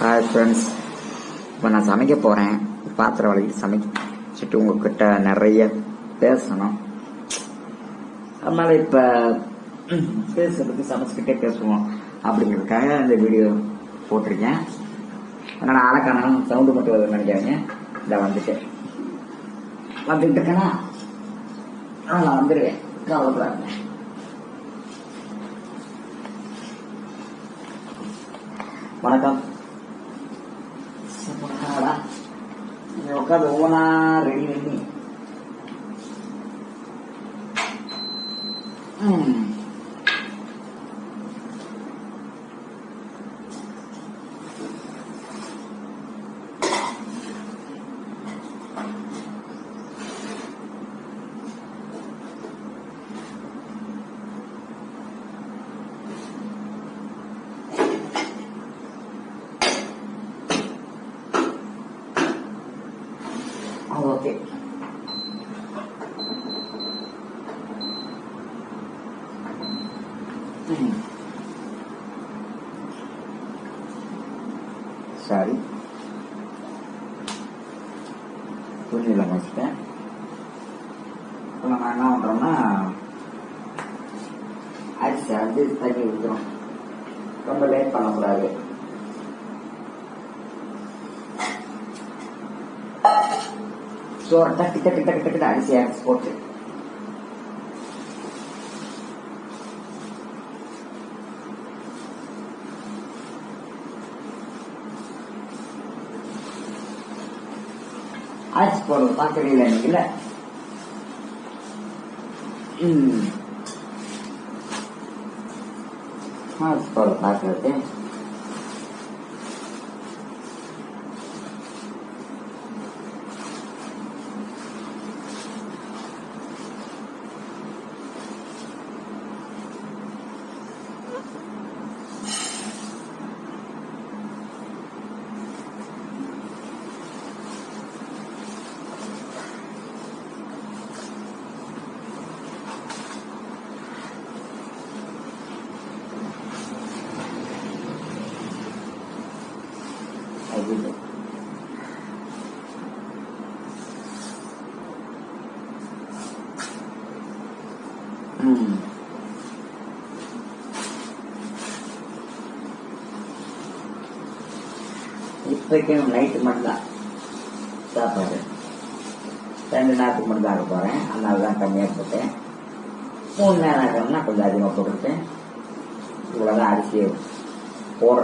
Hi friends, இப்போ நான் சமைக்க போகிறேன். பாத்திரம் வளைக்கிட்டு சமைச்சிட்டு உங்ககிட்ட நிறைய பேசணும். அதனால் இப்போ பேசுறதுக்கு சமைச்சிக்கிட்டே பேசுவோம் அப்படிங்கிறதுக்காக இந்த வீடியோ போட்டிருக்கேன். அதனால் ஆளக்கான சவுண்டு மட்டும் வருதுன்னு நினைக்காதீங்க. இதை வந்துட்டு இருக்கேன்னா நான் வந்துடுவேன், கவலைப்படாங்க. வணக்கம். உட்காந்து ஒவ்வொன்றா ரெடி பண்ணி ஓகே. சரி, துணியில் வச்சுட்டேன். இப்போ நம்ம என்ன பண்ணுறோம்னா அரிசி வந்து தண்ணி ஊற்றுறோம். ரொம்ப லேட் பண்ணக்கூடாது. சோறு டக்கு டக்கு டக்கு டக்கு அரிசி அரைச்சி போட்டு அரிசி போடுறது பார்க்கறீங்களா நீங்கள? அரிசி போடுறது பார்க்கறது இப்போக்கே நைட்டு மட்டும்தான் சாப்பாடு. 2 நேரத்துக்கு மட்டும் தான் ஆக போகிறேன். அதனால தான் கம்மியாக போட்டேன். 3 நேரம் ஆகணும்னா கொஞ்சம் அதிகமாக போட்டுருக்கேன். இவ்வளோதான் அரிசியே